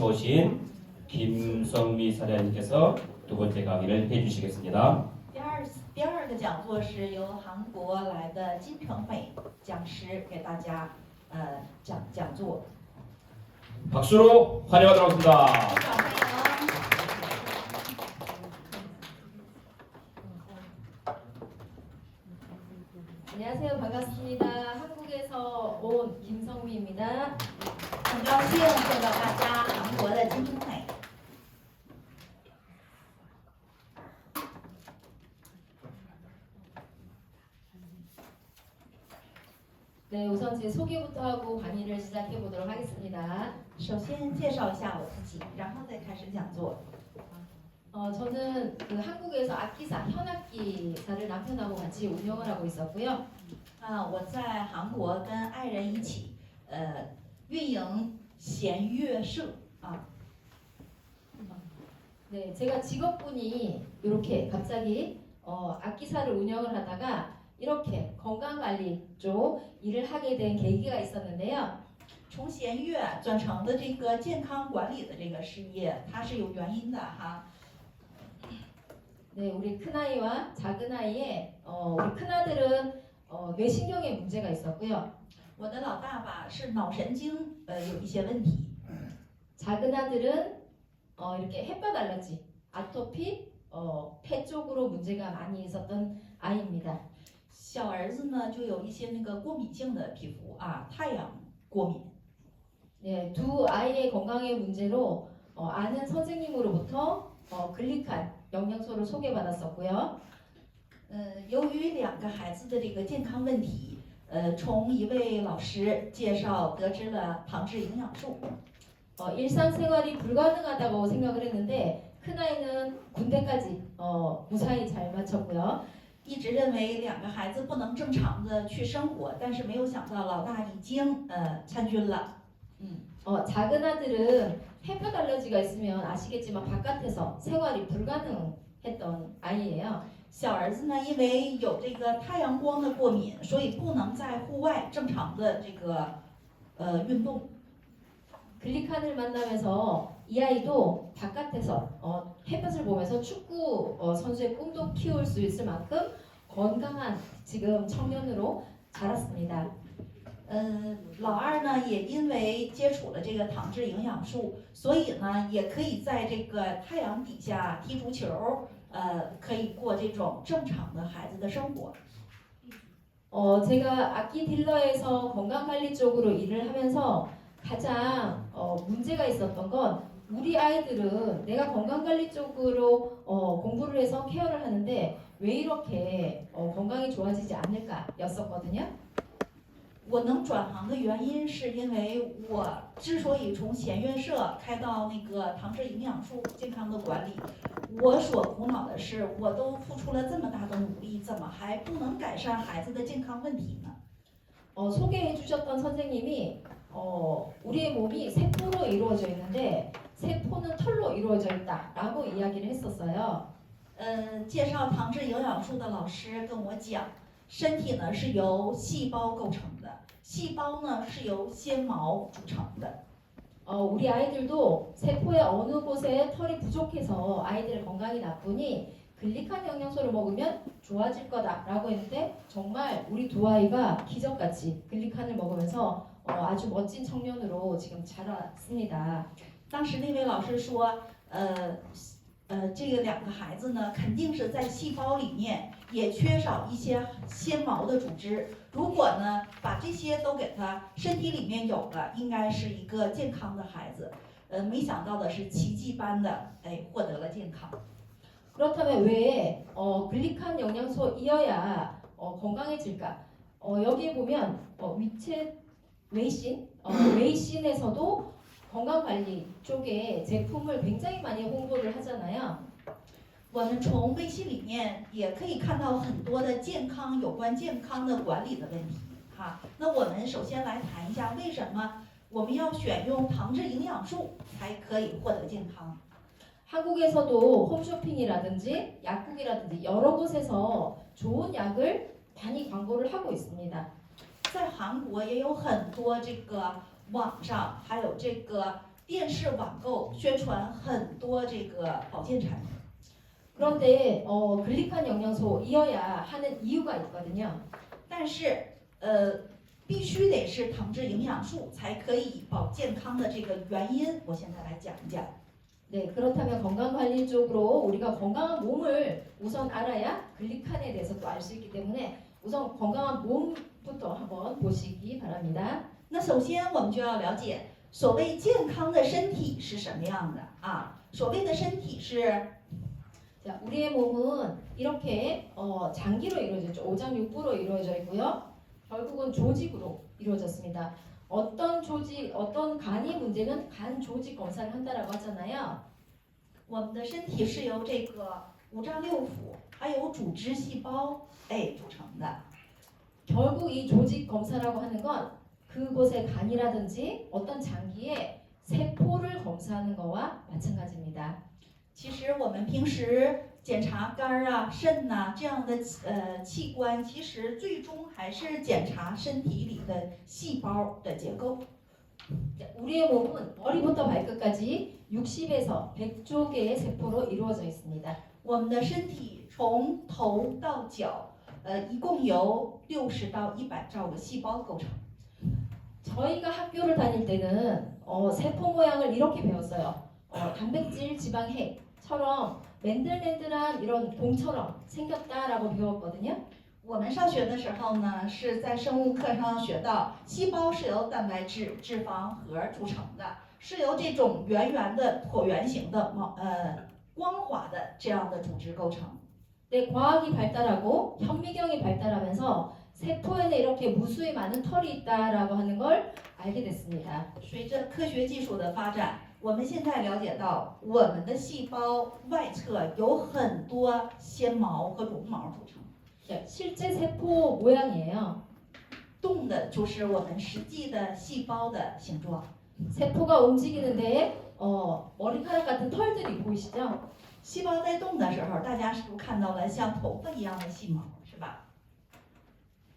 오신 김성미 사장님께서 두 번째 강의를 해주시겠습니다. 第二个讲座是由韩国来的金成美讲师给大家讲座。 박수로 환영하도록 하겠습니다. 掌声欢迎。 안녕하세요. 반갑습니다. 한국에서 온 김성미입니다. 很高兴见到大家，韩国的金成美。 네, 우선 제 소개부터 하고 강의를 시작해 보도록 하겠습니다. 首先介绍一下我自己，然后再开始讲座。 저는 그 한국에서 악기사, 현악기사를 남편하고 같이 운영을 하고 있었고요. 我在韩国跟爱人一起运营弦乐社啊。 네, 제가 직업군이 이렇게 갑자기 악기사를 운영을 하다가 이렇게 건강관리 쪽 일을 하게 된 계기가 있었는데요. 从弦乐转成的这个健康管理的这个事业，它是有原因的哈。 네, 우리 큰아이와 작은아이의 우리 큰아들은 뇌신경에 문제가 있었고요. 我的老大吧是脑神经有一些问题， 작은아들은 이렇게 햇볕 알러지, 아토피, 폐 쪽으로 문제가 많이 있었던 아이입니다. 小儿子呢就有一些那个过敏性的皮肤啊，太阳过敏。 네, 두 아이의 건강의 문제로 아는 선생님으로부터 글리칸 영양소를 소개받았었고요. 由于两个孩子的这个健康问题，从一位老师介绍得知了糖质营养素。 일상생활이 불가능하다고 생각을 했는데 큰아이는 군대까지 무사히 잘 마쳤고요. 一直认为两个孩子不能正常的去生活，但是没有想到老大已经参军了。 작은 아들은 햇볕 알러지가 있으면 아시겠지만 바깥에서 생활이 불가능했던 아이예요. 小儿子呢，因为有这个太阳光的过敏，所以不能在户外正常的这个运动。 글리칸을 만나면서 이 아이도 바깥에서 햇볕을 보면서 축구 선수의 꿈도 키울 수 있을 만큼 건강한 지금 청년으로 자랐습니다. 老二呢，也因为接触了这个糖质营养素，所以呢，也可以在这个太阳底下踢足球，可以过这种正常的孩子的生活。 제가 악기 딜러에서 건강관리 쪽으로 일을 하면서 가장 문제가 있었던 건 우리 아이들은 내가 건강관리 쪽으로 공부를 해서 케어를 하는데 왜 이렇게 건강이 좋아지지 않을까였었거든요. 我能转行的原因是因为我之所以从弦乐社开到那个糖质营养素健康的管理，我所苦恼的是，我都付出了这么大的努力，怎么还不能改善孩子的健康问题呢？ 소개해 주셨던 선생님이 우리의 몸이 세포로 이루어져 있는데 세포는 털로 이루어져 있다라고 이야기를 했었어요. 介绍糖质营养素的老师跟我讲，身体呢是由细胞构成的，细胞呢是由纤毛组成的。 우리 아이들도 세포의 어느 곳에 털이 부족해서 아이들의 건강이 나쁘니 글리칸 영양소를 먹으면 좋아질 거다라고 했는데 정말 우리 두 아이가 기적같이 글리칸을 먹으면서 아주 멋진 청년으로 지금 자랐습니다. 当时那位老师说，这个两个孩子呢，肯定是在细胞里面也缺少一些纤毛的组织。如果呢，把这些都给他身体里面有了，应该是一个健康的孩子。没想到的是奇迹般的，获得了健康。 그렇다면 왜 글리칸 영양소이어야 건강해질까? 여기에 보면 웨이신에서도 건강관리 쪽에 제품을 굉장히 많이 홍보를 하잖아요. 我们从微信里面也可以看到很多的健康有关健康的管理的问题哈。那我们首先来谈一下，为什么我们要选用糖质营养素才可以获得健康？ 한국에서도 홈쇼핑이라든지 약국이라든지 여러 곳에서 좋은 약을 많이 광고를 하고 있습니다. 在韩国也有很多这个网上还有这个电视网购宣传很多这个保健产品。 그런데 글리칸 영양소이어야 하는 이유가 있거든요. 但是必须得是糖质营养素才可以保健康的这个原因，我现在来讲一讲。 네, 그렇다면 건강관리 쪽으로 우리가 건강한 몸을 우선 알아야 글리칸에 대해서 또 알 수 있기 때문에 우선 건강한 몸부터 한번 보시기 바랍니다. 那首先我们就要了解，所谓健康的身体是什么样的啊？所谓的身体是 자, 우리의 몸은 이렇게 장기로 이루어졌죠. 오장육부로 이루어져 있고요. 결국은 조직으로 이루어졌습니다. 어떤 조직, 어떤 간이 문제는 간 조직 검사를 한다라고 하잖아요. 我们的身体是由这个五脏六腑还有组织细胞组成的。 결국 이 조직 검사라고 하는 건 그곳의 간이라든지 어떤 장기의 세포를 검사하는 거와 마찬가지입니다. 其实我们平时检查肝儿啊、肾呐、这样的器官，其实最终还是检查身体里的细胞的结构。 우리의 몸은 머리부터 발끝까지 60에서 100조 개의 세포로 이루어져 있습니다. 我们的身体从头到脚，一共由60到100兆个细胞构成。 저희가 학교를 다닐 때는 세포 모양을 이렇게 배웠어요. 단백질, 지방, 핵처럼 맨들맨들한 이런 공처럼 생겼다라고 배웠거든요. 我们上学的时候呢，是在生物课上学到，细胞是由蛋白质、脂肪核组成的，是由这种圆圆的椭圆形的光滑的这样的组织构成。 네, 과학이 발달하고 현미경이 발달하면서 세포에는 이렇게 무수히 많은 털이 있다라고 하는 걸 알게 됐습니다. 随着科学技术的发展，我们现在了解到，我们的细胞外侧有很多纤毛和绒毛组成， 네, 실제 세포 모양이에요. 动的就是我们实际的细胞的形状。 세포가 움직이는데 머리카락 같은 털들이 보이시죠? 细胞在动的时候，大家是不是看到了像头发一样的细毛，是吧？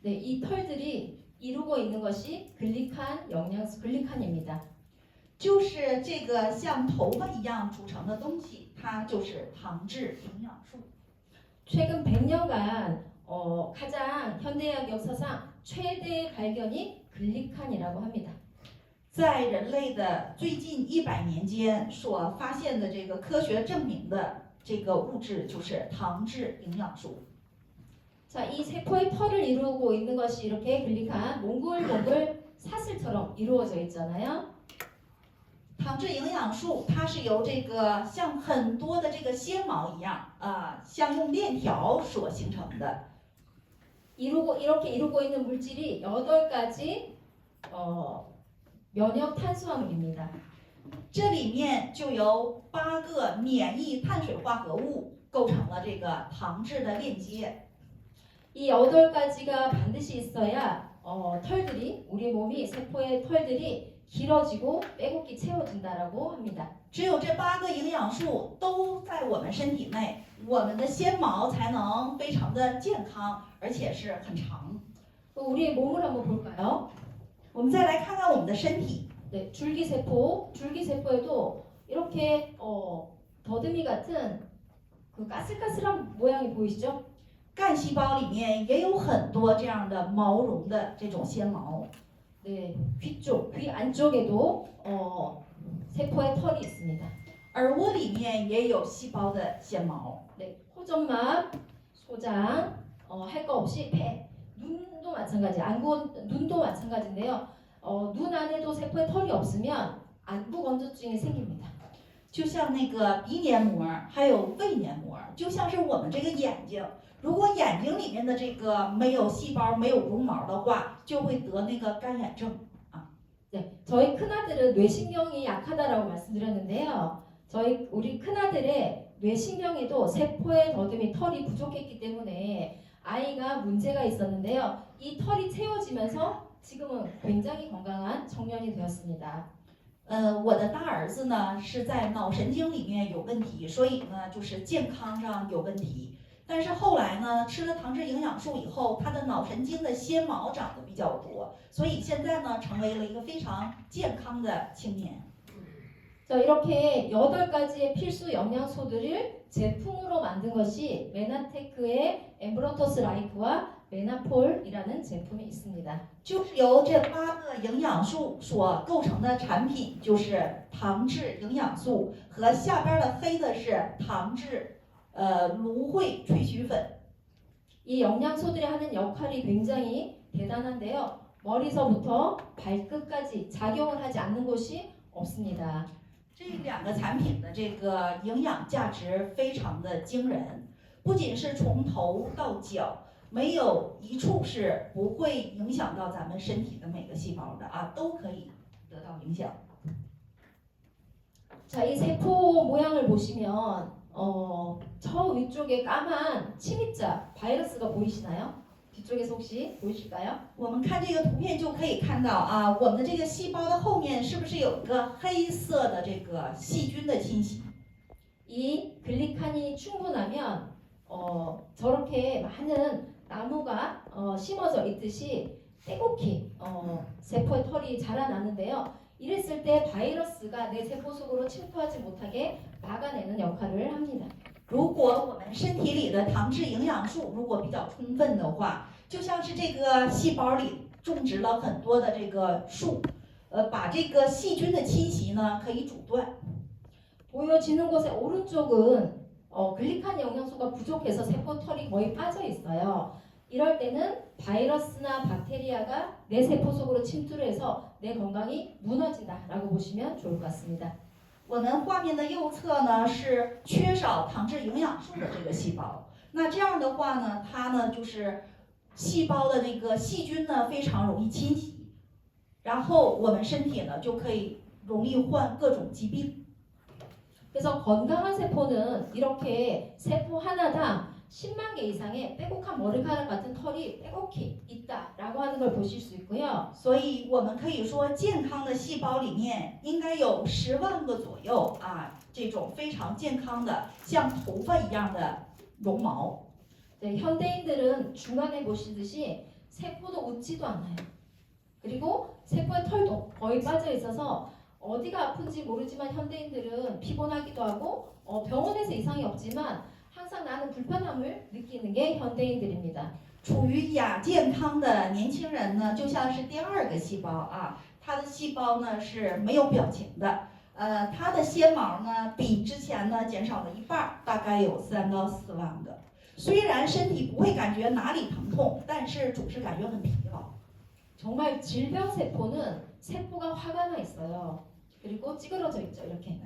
네, 이 털들이 이루고 있는 것이 글리칸 영양소 글리칸입니다. 就是这个像头发一样组成的东西，它就是糖质营养素。 최근 100년간 가장 현대의학 역사상 최대 발견이 글리칸이라고 합니다. 在人类的最近100年间所发现的这个科学证明的这个物质就是糖质营养素。 자, 이 세포의 털을 이루고 있는 것이 이렇게 글리칸 몽글몽글 사슬처럼 이루어져 있잖아요. 糖质营养素它是由这个像很多的这个纤毛一样像用链条所形成的。 이렇게 이루고 있는 물질이 8가지 면역 탄수화물입니다. 这里面就由8个免疫碳水化合物构成了这个糖质的链接。 이 8가지가 반드시 있어야 털들이 우리 몸이 세포의 털들이 길어지고 빼곡히 채워진다라고 합니다. 只有这8个营养素都在我们身体内，我们的纤毛才能非常的健康，而且是很长。 우리의 몸을 한번 볼까요? 我们再来看看我们的身体， 네, 줄기세포에도 이렇게 더듬이 같은 그 까슬까슬한 모양이 보이시죠? 干细胞里面也有很多这样的毛绒的这种纤毛。 네, 귀 안쪽에도 세포의 털이 있습니다. 耳蜗里面也有细胞的纤毛。 네, 호점막, 소장, 할 거 없이 폐, 눈도 마찬가지, 눈도 마찬가지인데요. 눈 안에도 세포에 털이 없으면 안구 건조증이 생깁니다. 就像那个鼻黏膜还有胃黏膜，就像是我们这个眼睛，如果眼睛里面的这个没有细胞、没有绒毛的话，就会得那个干眼症。 네, 저희 큰아들은 뇌신경이 약하다라고 말씀드렸는데요. 우리 큰아들의 뇌신경에도 세포의 더듬이 털이 부족했기 때문에 아이가 문제가 있었는데요. 이 털이 채워지면서 지금은 굉장히 건강한 청년이 되었습니다. 我的大儿子呢是在脑神经里面有问题，所以呢就是健康上有问题。但是后来呢，吃了糖质营养素以后，他的脑神经的纤毛长得比较多，所以现在呢成为了一个非常健康的青年。 자, 이렇게 8가지의 필수 영양소들을 제품으로 만든 것이 메나테크의 엠브로터스 라이프와 메나폴이라는 제품이 있습니다. 就是由这8个营养素所构成的产品，就是糖质营养素和下边的黑的是糖质芦荟萃取粉。 이 영양소들이 하는 역할이 굉장히 대단한데요. 머리서부터 발끝까지 작용을 하지 않는 곳이 없습니다. 这2个产品的这个营养价值非常的惊人，不仅是从头到脚，没有一处是不会影响到咱们身体的每个细胞的啊，都可以得到影响。 자, 이 세포 모양을 보시면 저 위쪽에 까만 침입자 바이러스가 보이시나요? 뒤쪽에서 혹시 보이실까요? 我们看这个图片就可以看到啊，我们的这个细胞的后面是不是有一个黑色的这个细菌的侵袭？ 이 글리칸이 충분하면 저렇게 많은 나무가 심어져 있듯이 빼곡히 세포의 털이 자라나는데요. 이랬을 때 바이러스가 내 세포 속으로 침투하지 못하게 막아내는 역할을 합니다. 如果我们身体里的糖质营养素如果比较充分的话，就像是这个细胞里种植了很多的这个树，把这个细菌的侵袭呢可以阻断。 보여지는 곳의 오른쪽은 글리칸 영양소가 부족해서 세포 털이 거의 빠져 있어요. 이럴 때는 바이러스나 박테리아가 내 세포 속으로 침투를 해서 내 건강이 무너진다라고 보시면 좋을 것 같습니다. 我们画面的右侧呢是缺少糖质营养素的这个细胞，那这样的话呢，它呢就是细胞的那个细菌呢非常容易侵袭，然后我们身体呢就可以容易患各种疾病。 그래서 건강한 세포는 이렇게 세포 하나당 10만 개 이상의 빼곡한 머리카락 같은 털이 빼곡히 있다라고 하는 걸 보실 수 있고요. 所以我们可以说，健康的细胞里面应该有10万个左右啊，这种非常健康的像头发一样的绒毛。 네, 현대인들은 중간에 보시듯이 세포도 웃지도 않아요. 그리고 세포의 털도 거의 빠져 있어서 어디가 아픈지 모르지만 현대인들은 피곤하기도 하고 병원에서 이상이 없지만 항상 나는 불편함을 느끼는 게 현대인들입니다. 处于亚健康的年轻人呢，就像是第2个细胞啊，它的细胞呢是没有表情的，它的纤毛呢比之前呢减少了1半，大概有3到4万个。虽然身体不会感觉哪里疼痛，但是总是感觉很疲劳。 정말 질병 세포는 세포가 화가 나 있어요. 그리고 찌그러져 있죠, 이렇게.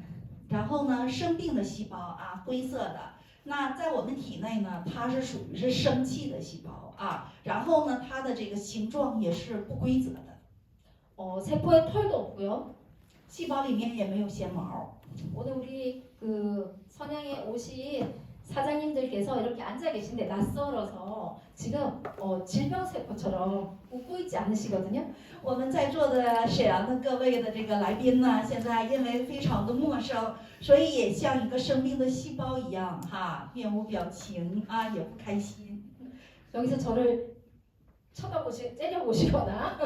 然后呢，生病的细胞啊，灰色的，那在我们体内呢，它是属于是生气的细胞啊。然后呢，它的这个形状也是不规则的， 세포에 털도 없고요. 细胞里面也没有纤毛。 오늘 우리 그 선양에 오신 사장님들께서 이렇게 앉아 계신데 낯설어서 지금 질병 세포처럼 웃고 있지 않으시거든요. 我们在座的沈阳的各位的这个来宾呢，现在因为非常的陌生，所以也像一个生病的细胞一样哈，面无表情啊，也不开心。 여기서 저를 째려보시거나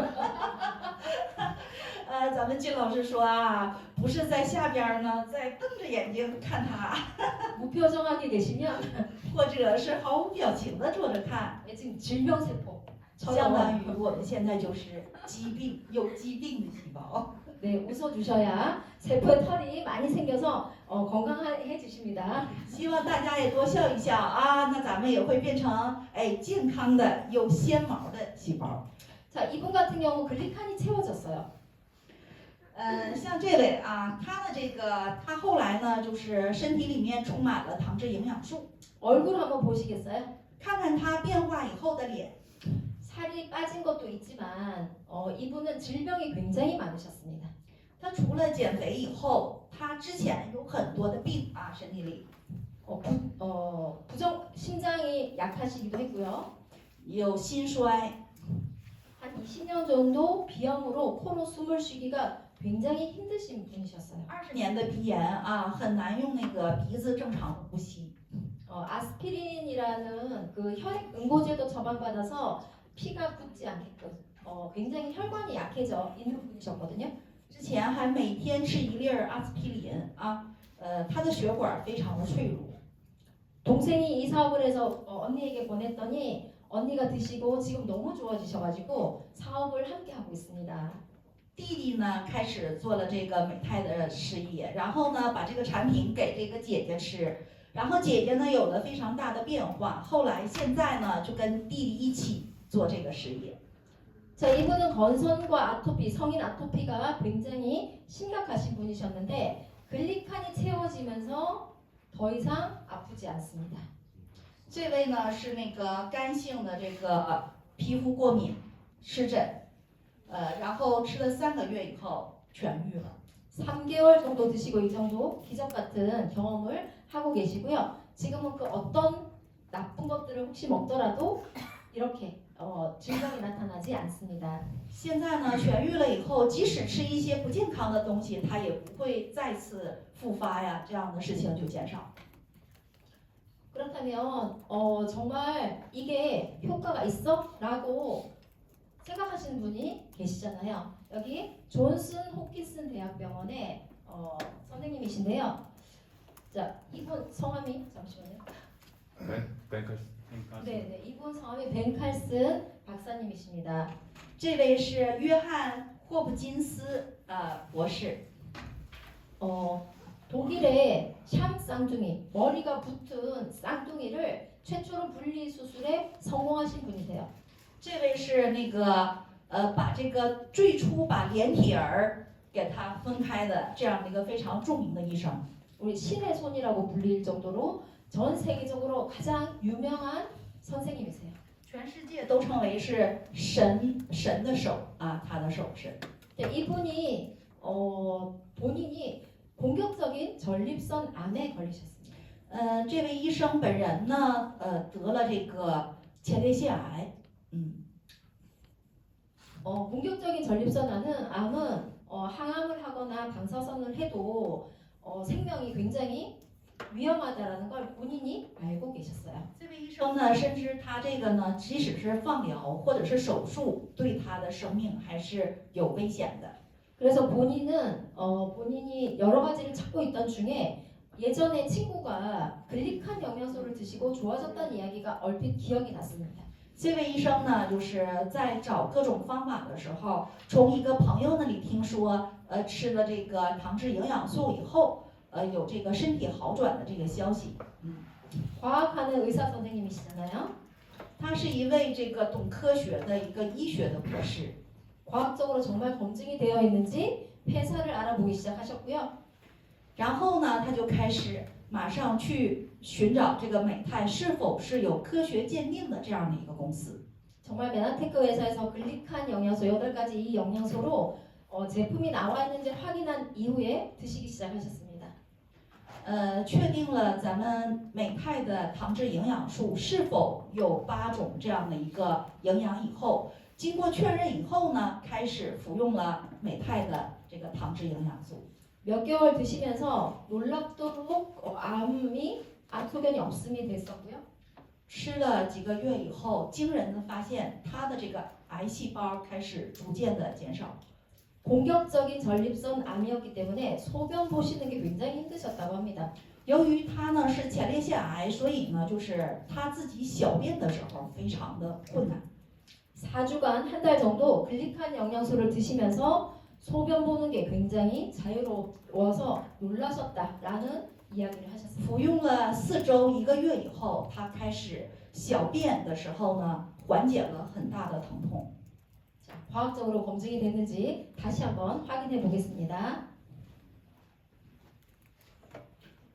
咱们金老师说啊，不是在下边呢，在瞪着眼睛看他， 무표정하게 계시면 或者是毫无表情的坐着看， 지금 질병 세포 相当于我们现在就是疾病，有疾病的细胞。 네, 웃어주셔야 세포에 털이 많이 생겨서 건강해지십니다. 希望大家也多笑一笑啊，那咱们也会变成健康的有纤毛的细胞。 자, 이분 같은 경우 글리칸이 채워졌어요. 像这位啊，他后来呢，就是身体里面充满了糖质营养素。 얼굴 한번 보시겠어요? 看看他变化以后的脸， 살이 빠진 것도 있지만 이분은 질병이 굉장히 많으셨습니다. 他除了减肥以后，他之前有很多的病啊，身体里 심장이 약하시기도 했고요. 有心衰， 한 20년 정도 비염으로 코로 숨을 쉬기가 굉장히 힘드신 분이셨어요. 20年的鼻炎啊，很难用那个鼻子正常呼吸。 아스피린이라는 그 혈액 응고제도 처방받아서 피가 굳지 않게끔 굉장히 혈관이 약해져 있는 분이셨거든요. 之之前还每天吃1粒阿司匹林啊，他的血管非常的脆弱。 동생이 이 사업을 해서 언니에게 보냈더니 언니가 드시고 지금 너무 좋아지셔가지고 사업을 함께 하고 있습니다. 弟弟呢开始做了这个美泰的事业，然后呢把这个产品给这个姐姐吃，然后姐姐呢有了非常大的变化，后来现在呢就跟弟弟一起做这个事业。 자, 이분은 건선과 아토피, 성인 아토피가 굉장히 심각하신 분이셨는데 글리칸이 채워지면서 더 이상 아프지 않습니다. 这位呢是那个干性的这个皮肤过敏湿疹，然后吃了3个月以后痊愈了。 3개월 정도 드시고 이 정도 기적 같은 경험을 하고 계시고요. 지금은 그 어떤 나쁜 것들을 혹시 먹더라도 이렇게 증상이 나타나지 않습니다. 现在呢痊愈了以后，即使吃一些不健康的东西，它也不会再次复发呀，这样的事情就减少。 그렇다면 정말 이게 효과가 있어? 라고 생각하시는 분이 계시잖아요. 여기 존슨 호킨슨 대학병원의 선생님이신데요. 자, 이분 성함이 잠시만요. 뱅커스. 네, 이분 성함이 벤칼슨 박사님이십니다. 这位是约翰霍普金斯博士。 독일의 샴 쌍둥이, 머리가 붙은 쌍둥이를 최초로 분리 수술에 성공하신 분이세요. 这位是那个把这个最初把连体儿给它分开的这样的一个非常著名的医生。 우리 신의 손이라고 불릴 정도로 전 세계적으로 가장 유명한 선생님이세요. 全世界都称为是神的手啊，他的手是。 이분이 본인이 공격적인 전립선 암에 걸리셨습니다. 这位医生本人呢，得了这个前列腺癌。 공격적인 전립선 암은 항암을 하거나 방사선을 해도 생명이 굉장히 위험하다라는 걸 본인이 알고 계셨어요. 这位医生呢，深知他这个呢，即使是放疗或者是手术，对他的生命还是有危险的。 그래서 본인이 여러 가지를 찾고 있던 중에 예전에 친구가 글리칸 영양소를 드시고 좋아졌다는 이야기가 얼핏 기억이 났습니다. 这位医生呢，就是在找各种方法的时候，从一个朋友那里听说，吃了这个糖质营养素以后，有这个身体好转的这个消息。 과학하는 의사 선생님이시잖아요. 他是一位这个懂科学的一个医学的博士。 과학적으로 정말 검증이 되어 있는지 폐사를 알아보기 시작하셨고요. 然后呢，他就开始马上去寻找这个美泰是否是有科学鉴定的这样的一个公司。 정말 메나테크 회사에서 글리칸 영양소 8가지 이 영양소로 제품이 나와 있는지 확인한 이후에 드시기 시작하셨습니다. 确定了咱们美泰的糖质营养素是否有8种这样的一个营养以后，经过确认以后呢，开始服用了美泰的这个糖质营养素。 몇 개월 드시면서 놀랍도록 암 소견이 없음이 됐었고요. 吃了几个月以后，惊人的发现他的这个癌细胞开始逐渐的减少。 공격적인 전립선 암이었기 때문에 소변 보시는 게 굉장히 힘드셨다고 합니다. 由于他呢是前列腺癌，所以呢就是他自己小便的时候非常的困难。 4주간 한 달 정도 글리칸 영양소를 드시면서 소변 보는 게 굉장히 자유로워서 놀라셨다라는 이야기를 하셨습니다. 服用了4周1个月以后，他开始小便的时候呢，缓解了很大的疼痛。 자, 과학적으로 검증이 됐는지 다시 한번 확인해 보겠습니다.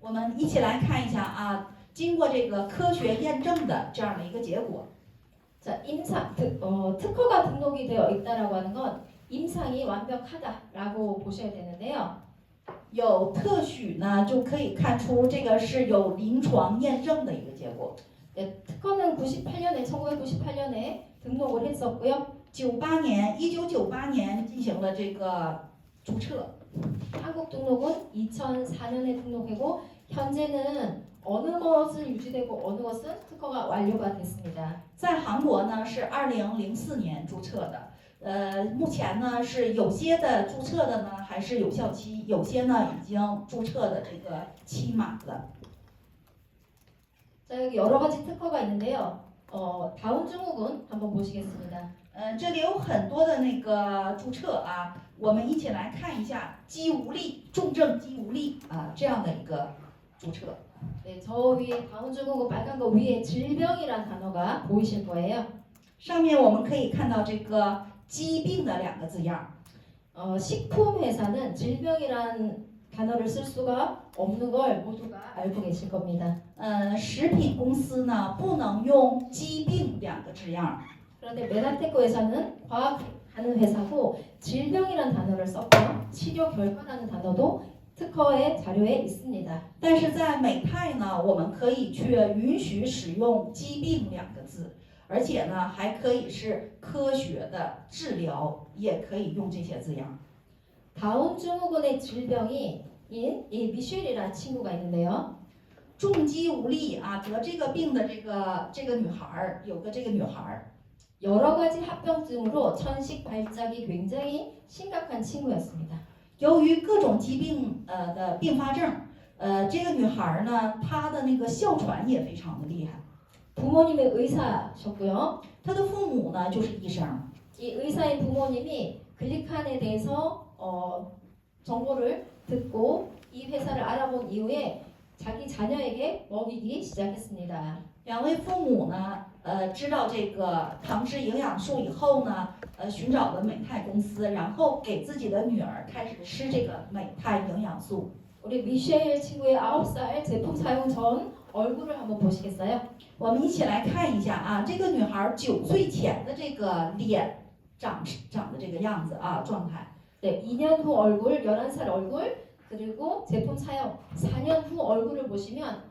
我们一起来看一下啊，经过这个科学验证的这样的一个结果。 자, 특허가 등록이 되어 있다라고 하는 건 임상이 완벽하다라고 보셔야 되는데요. 有特许呢，就可以看出这个是有临床验证的一个结果。 특허는 1998년에 등록을 했었고요. 1998年进行了这个注册。 한국 등록은 2004년에 등록하고 현재는 어느 것은 유지되고 어느 것은 특허가 완료가 됐습니다. 在韩国呢是2004年注册的，目前呢是有些的注册的呢还是有效期，有些呢已经注册的这个期满了。 자, 여기 여러 가지 특허가 있는데요. 다운 증후군 한번 보시겠습니다. 这里有很多的那个注册啊，我们一起来看一下肌无力、重症肌无力啊这样的一个注册。 네, 저 위에 다운 증후군 빨간 거 위에 질병이란 단어가 보이실 거예요. 上面我们可以看到这个疾病的两个字样。 식품 회사는 질병이란 단어를 쓸 수가 없는 걸 모두가 알고 계실 겁니다. 食品公司呢不能用疾病两个字样。 그런데 메다테크 회사는 과학하는 회사고 질병이란 단어를 썼고요. 치료 결과라는 단어도 특허의 자료에 있습니다. 但是在美泰呢，我们可以去允许使用疾病两个字，而且呢还可以是科学的治疗，也可以用这些字样。 다운 증후군의 질병인 이 미셸이라는 친구가 있는데요. 重肌无力啊，得这个病的这个女孩儿，有个这个女孩儿， 여러 가지 합병증으로 천식 발작이 굉장히 심각한 친구였습니다. 由于各种疾病的并发症，这个女孩儿呢，她的那个哮喘也非常的厉害。 부모님의 의사셨고요. 她的父母呢就是医生， 이 의사인 부모님이 글리칸에 대해서 정보를 듣고 이 회사를 알아본 이후에 자기 자녀에게 먹이기 시작했습니다. 两位父母呢，知道这个糖脂营养素以后呢，寻找了美泰公司，然后给自己的女儿开始吃这个美泰营养素。 우리 미셸 친구의 9살 제품 사용 전 얼굴을 한번 보시겠어요? 我们一起来看一下啊，这个女孩9岁前的这个脸长的这个样子啊，状态。 네, 2년 후 얼굴, 11살 얼굴, 그리고 제품 사용 4년 후 얼굴을 보시면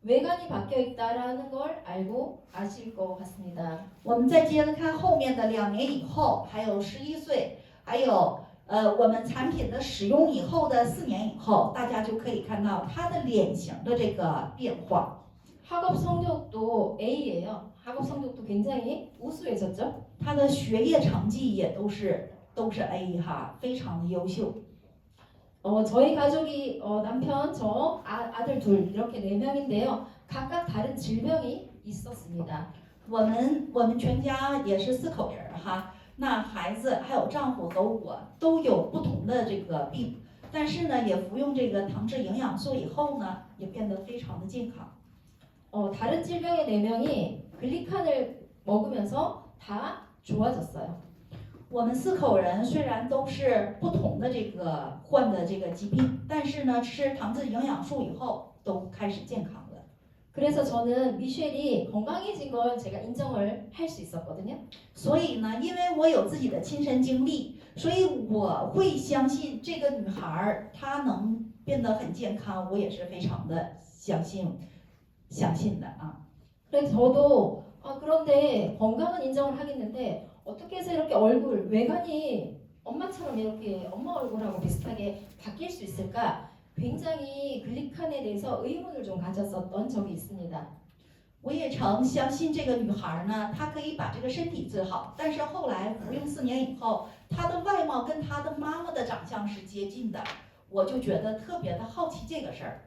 외관이 바뀌어 있다라는 걸 알고 아실 것 같습니다. 我们再接着看后面的2年以后，还有11岁，还有我们产品的使用以后的4年以后，大家就可以看到她的脸型的这个变化。 학업 성적도 A예요. 학업 성적도 굉장히 우수해졌죠. 她的学业成绩也都是 A 哈，非常的优秀。 저희 가족이 남편, 저, 아들 둘 이렇게 4명인데요. 각각 다른 질병이 있었습니다. 我们全家也是4口人哈，那孩子还有丈夫和我都有不同的这个病，但是呢，也服用这个糖质营养素以后呢，也变得非常的健康。 다른 질병의 4명이 글리칸을 먹으면서 다 좋아졌어요. 我们4口人虽然都是不同的这个患的这个疾病，但是呢，吃糖质营养素以后都开始健康了。 그래서 저는 미셸이 건강해진 걸 제가 인정을 할 수 있었거든요. 所以呢，因为我有自己的亲身经历，所以我会相信这个女孩儿她能变得很健康，我也是非常的相信的啊。 그래서 저도 그런데 건강은 인정을 하겠는데 어떻게 해서 이렇게 얼굴 외관이 엄마처럼 이렇게 엄마 얼굴하고 비슷하게 바뀔 수 있을까? 굉장히 글리칸에 대해서 의문을 좀 가졌었던 적이 있습니다. 我也曾相信这个女孩呢，她可以把这个身体治好，但是后来服用4年以后，她的外貌跟她的妈妈的长相是接近的，我就觉得特别的好奇这个事儿。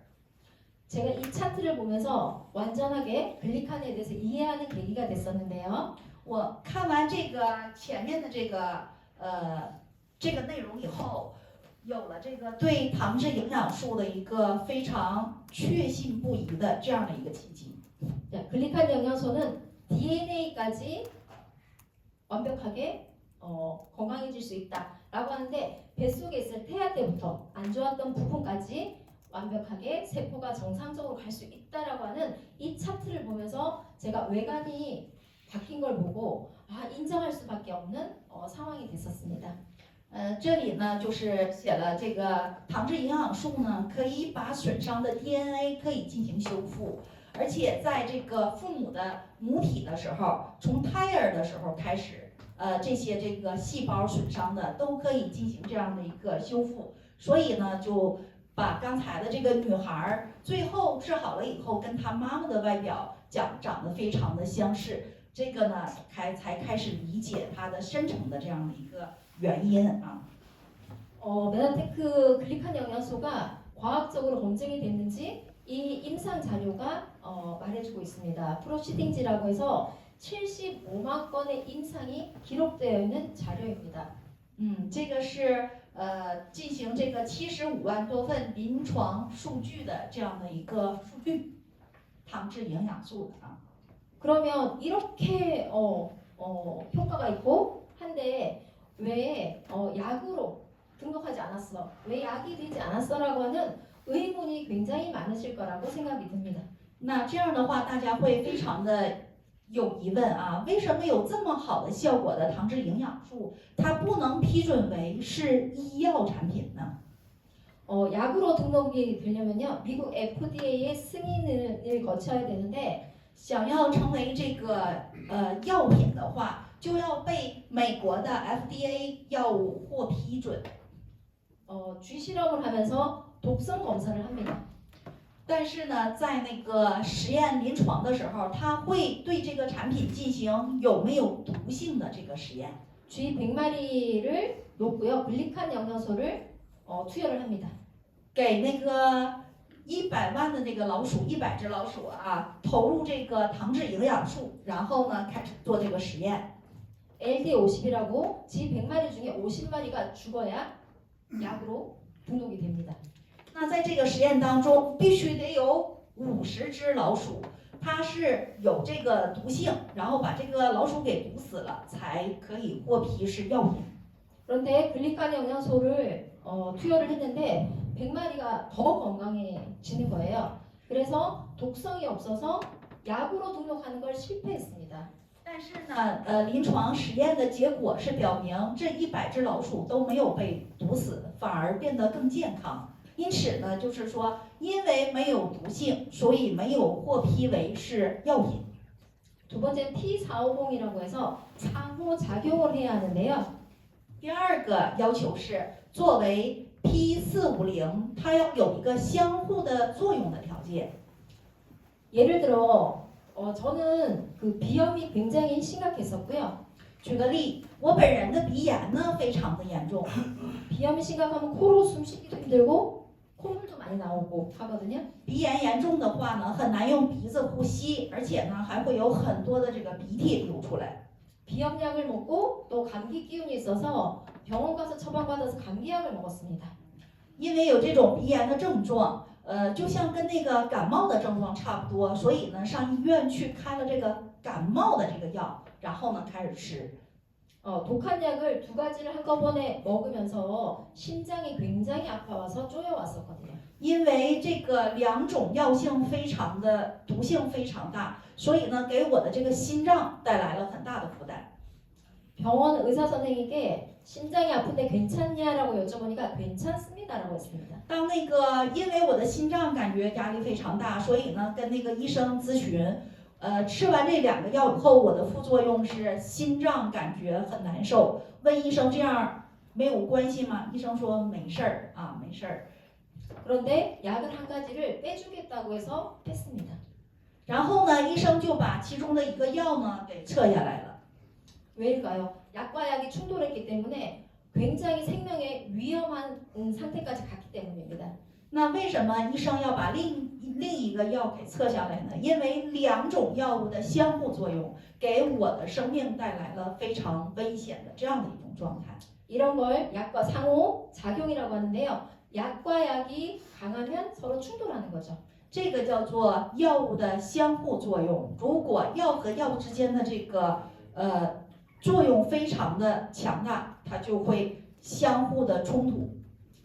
제가 이 차트를 보면서 완전하게 글리칸에 대해서 이해하는 계기가 됐었는데요. 我看完这个前面的这个内容以后，有了这个对糖质营养素的一个非常确信不疑的这样的一个契机。 자, 글리칸 영양소는 DNA까지 완벽하게 건강해질 수 있다라고 하는데 뱃속에 있을 태아 때부터 안 좋았던 부분까지 완벽하게 세포가 정상적으로 갈 수 있다라고 하는 이 차트를 보면서 제가 외관이 바뀐 걸 보고 인정할 수밖에 없는 상황이 됐었습니다. 这里呢就是写了这个糖质营养素呢，可以把损伤的 DNA 可以进行修复，而且在这个父母的母体的时候，从胎儿的时候开始，这些这个细胞损伤的都可以进行这样的一个修复，所以呢就把刚才的这个女孩最后治好了以后，跟她妈妈的外表长得非常的相似。这个呢才开始理解它的深层的这样的一个原因啊。 메나테크 글리칸 영양소가 과학적으로 검증이 됐는지 이 임상 자료가 말해주고 있습니다. 프로시딩지라고 해서 75만 건의 임상이 기록되어 있는 자료입니다. 这个是进行这个75万多份临床数据的这样的一个数据，糖质营养素的啊。 그러면 이렇게 효과가 있고 한데 왜 약으로 등록하지 않았어? 왜 약이 되지 않았어라고 하는 의문이 굉장히 많으실 거라고 생각이 듭니다. 那这样的话，大家会非常的有疑问啊，为什么有这么好的效果的糖质营养素，它不能批准为是医药产品呢？ 약으로 등록이 되려면요 미국 FDA의 승인을 거쳐야 되는데 想要成为这个药品的话，就要被美国的 FDA 药物获批准。 쥐 실험을 하면서 독성 검사를 합니다. 但是呢，在那个实验临床的时候，它会对这个产品进行有没有毒性的这个实验。 쥐 100마리를 놓고요 글리칸 영양소를 투여를 합니다. 给那个100万的那个老鼠，100只老鼠啊，投入这个糖质营养素，然后呢开始做这个实验。 LD50이라고 쥐 100마리 중에 50마리가 죽어야 약으로 등록이 됩니다. 那在这个实验当中，必须得有50只老鼠，它是有这个毒性，然后把这个老鼠给毒死了，才可以获批是药品。 그런데 글리칸 영양소를 투여를 했는데 100마리가 더 건강해지는 거예요. 그래서 독성이 없어서 약으로 등록하는 걸 실패했습니다. 但是呢，临床实验的结果是表明，这100只老鼠都没有被毒死，反而变得更健康。因此呢，就是说，因为没有毒性，所以没有获批为是药品。 두 번째는 T450이라고 해서 상호작용을 해야 하는데요. 第二个要求是，作为 P450，它要有一个相互的作用的条件。 예를 들어 저는 그 비염이 굉장히 심각했었고요. 举个例，我本人的鼻炎呢非常的严重， 비염이 심각하면 코로 숨쉬기도 힘들고 콧물도 많이 나오고 하거든요. 鼻炎严重的话呢，很难用鼻子呼吸，而且呢还会有很多的这个鼻涕流出来。 비염약을 먹고 또 감기 기운이 있어서 병원 가서 처방받아서 감기약을 먹었습니다. 因为有这种鼻炎的症状，就像跟那个感冒的症状差不多，所以呢上医院去开了这个感冒的这个药，然后呢开始吃。 독한 약을 두 가지를 한꺼번에 먹으면서 심장이 굉장히 아파와서 쪼여왔었거든요. 因为这个两种药性非常的毒性非常大，所以呢给我的这个心脏带来了很大的负担。 병원 의사 선생님께 심장이 아픈데 괜찮냐라고 여쭤보니까 괜찮습니다라고 했습니다. 当那个因为我的心脏感觉压力非常大，所以呢跟那个医生咨询，吃完这2个药以后，我的副作用是心脏感觉很难受。问医生这样没有关系吗？医生说没事儿啊，没事儿。 그런데 약을 한 가지를 빼주겠다고 해서 뺐습니다. 然后呢，医生就把其中的一个药呢给撤下来了。 왜일까요? 약과 약이 충돌했기 때문에 굉장히 생명에 위험한 상태까지 갔기 때문입니다. 那为什么医生要把另一个药给撤下来呢？因为2种药物的相互作用，给我的生命带来了非常危险的这样的一种状态。 이런 걸 약과 상호 작용이라고 하는데요. 약과 약이 강하면 서로 충돌하는 거죠. 这个叫做药物的相互作用。如果药和药之间的这个作用非常的强大，它就会相互的冲突。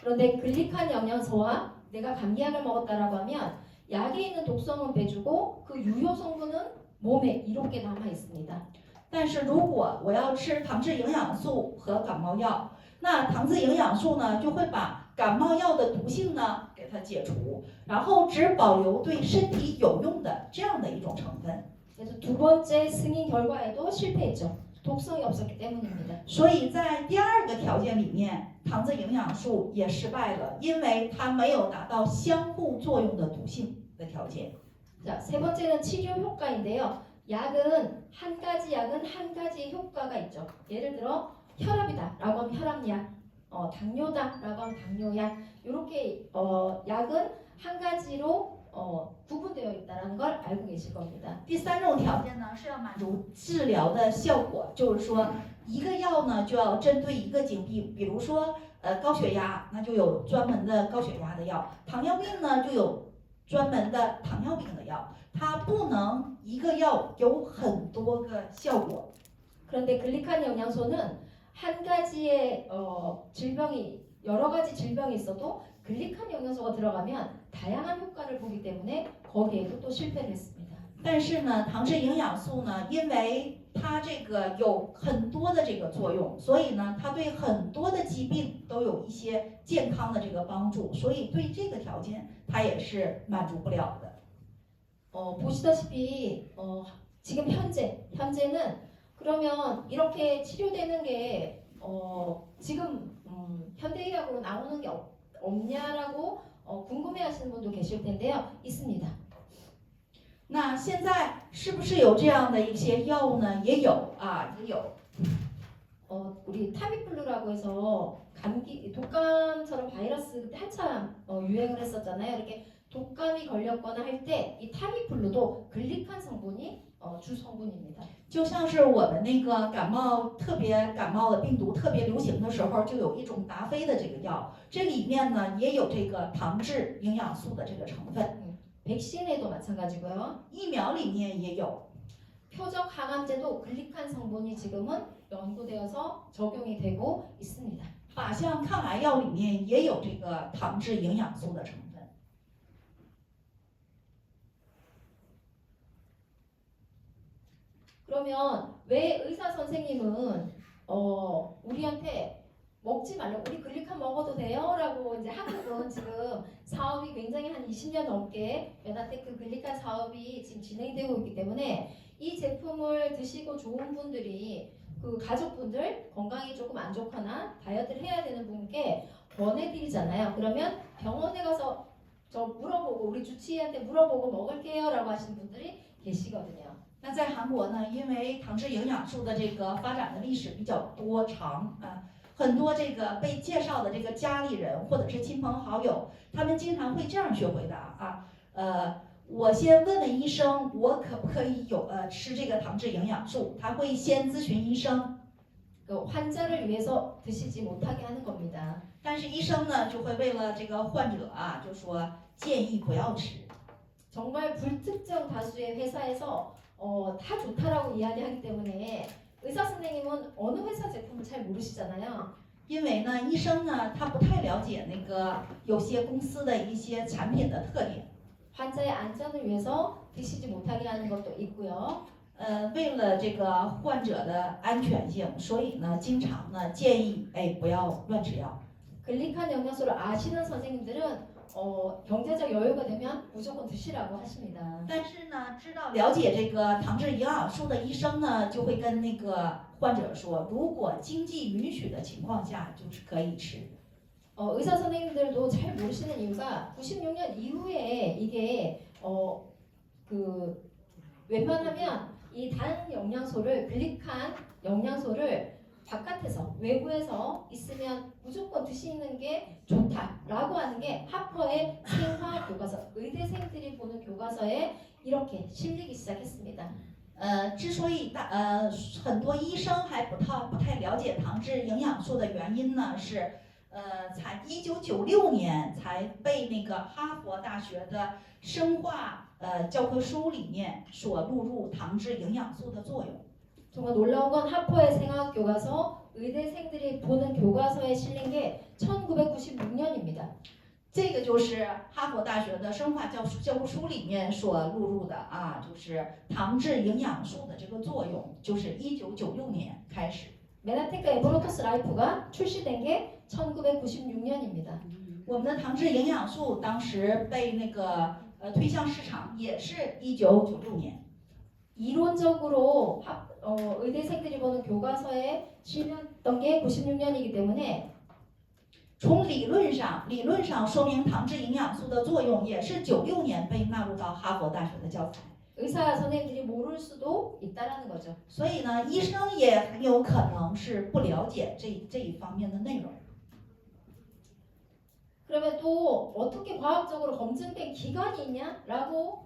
그런데 글리칸 영양소와 내가 감기약을 먹었다라고 하면 약에 있는 독성은 빼주고 그 유효 성분은 몸에 이롭게 남아 있습니다. 但是如果我要吃糖质营养素和感冒药，那糖质营养素呢就会把感冒药的毒性呢给它解除，然后只保留对身体有用的这样的一种成分。 그래서 두 번째 승인 결과에도 실패했죠. 독성이 없었기 때문입니다. 所以在第2个条件里面，糖质营养素也失败了，因为它没有达到相互作用的毒性的条件。 자, 세 번째는 치료 효과인데요. 약은 한 가지 약은 한 가지 효과가 있죠. 예를 들어 혈압이다라고 하면 혈압약, 당뇨다라고 하면 당뇨약. 이렇게 약은 한 가지로 구분되어 있다는 걸 알고 계실 겁니다. 第三种条件呢是要满足治疗的效果，就是说一个药呢就要针对一个疾病，比如说高血压，那就有专门的高血压的药；糖尿病呢就有专门的糖尿病的药。它不能一个药有很多个效果。 그런데 글리칸 영양소는 한 가지의 여러 가지 질병이 있어도 글리칸 영양소가 들어가면 다양한 효과를 보기 때문에 거기에도 또 실패를 했습니다. 但是呢，糖质营养素呢，因为它这个有很多的这个作用，所以呢，它对很多的疾病都有一些健康的这个帮助，所以对这个条件它也是满足不了的。 보시다시피 지금 현재는 그러면 이렇게 치료되는 게 지금 현대의학으로 나오는 게 없냐라고 궁금해하시는 분도 계실 텐데요. 있습니다. 那现在是不是有这样的一些药物呢？也有啊，也有。 우리 타미플루라고 해서 감기 독감처럼 바이러스 그때 한참 유행을 했었잖아요. 이렇게 독감이 걸렸거나 할 때 이 타미플루도 글리칸 성분이 주 성분입니다. 就像是我们那个特别感冒的病毒特别流行的时候，就有一种达菲的这个药，这里面呢也有这个糖质营养素的这个成分。 백신에도 마찬가지고요. 疫苗里面也有。 표적 항암제도 글리칸 성분이 지금은 연구되어서 적용이 되고 있습니다. 靶向抗癌药里面也有这个糖质营养素的成分。 그러면 왜 의사 선생님은 우리한테 먹지 말라고 우리 글리칸 먹어도 돼요? 라고 이제 한국은 지금 사업이 굉장히 한 20년 넘게 메나테크 글리칸 사업이 지금 진행이 되고 있기 때문에 이 제품을 드시고 좋은 분들이 그 가족분들 건강이 조금 안 좋거나 다이어트를 해야 되는 분께 권해드리잖아요. 그러면 병원에 가서 저 물어보고 우리 주치의한테 물어보고 먹을게요 라고 하시는 분들이 계시거든요. 那在韩国呢，因为糖质营养素的这个发展的历史比较长啊，很多这个被介绍的这个家里人或者是亲朋好友，他们经常会这样去回答啊，我先问问医生，我可不可以吃这个糖质营养素？他会先咨询医生， 환자를 위해서 드시지 못하게 하는 겁니다. 但是医生呢就会为了这个患者啊，就说建议不要吃。 정말 불특정 다수의 회사에서 다 좋다라고 이야기하기 때문에 의사 선생님은 어느 회사 제품을 잘 모르시잖아요. 因为呢，医生呢他不太了解那个有些公司的一些产品的特点。 환자의 안전을 위해서 드시지 못하게 하는 것도 있고요. 为了这个患者的安全性，所以呢，经常呢建议不要乱吃药。 글리칸 영양소를 아시는 선생님들은 경제적 여유가 되면 무조건 드시라고 하십니다. 但是呢，了解这个糖质营养素的医生呢，就会跟那个患者说，如果经济允许的情况下，就是可以吃。 의사 선생님들도 잘 모르시는 이유가 96년 이후에 이게 웬만하면 이 단 영양소를 글리칸 영양소를 바깥에서 외부에서 있으면 무조건 드시는 게 좋다라고 하는 게 하퍼의 생화 교과서 의대생들이 보는 교과서에 이렇게 실리기 시작했습니다. 之所以很多医生还不太了解糖质营养素的原因呢，是才1996年才被那个哈佛大学的生化教科书里面所录入糖质营养素的作用。 정말 놀라운 건 하퍼의 생화학 교과서 의대생들이 보는 교과서에 실린 게 1996년입니다. 这个就是哈佛大学的生化教科书里面所录入的啊，就是糖质营养素的这个作用，就是1996年开始。 메나테크 에브로토스 라이프가 출시된 게 1996년입니다. 我们的糖质营养素当时被那个推向市场，也是1996年。 이론적으로 의대생들이 보는 교과서에 실렸던 게 96년이기 때문에 从理论上说明糖质营养素的作用，也是96年被纳入到哈佛大学的教材。 의사 선생님들이 모를 수도 있다라는 거죠. 所以呢，医生也很有可能是不了解这一方面的内容。 그러면 또 어떻게 과학적으로 검증된 기관이 있냐라고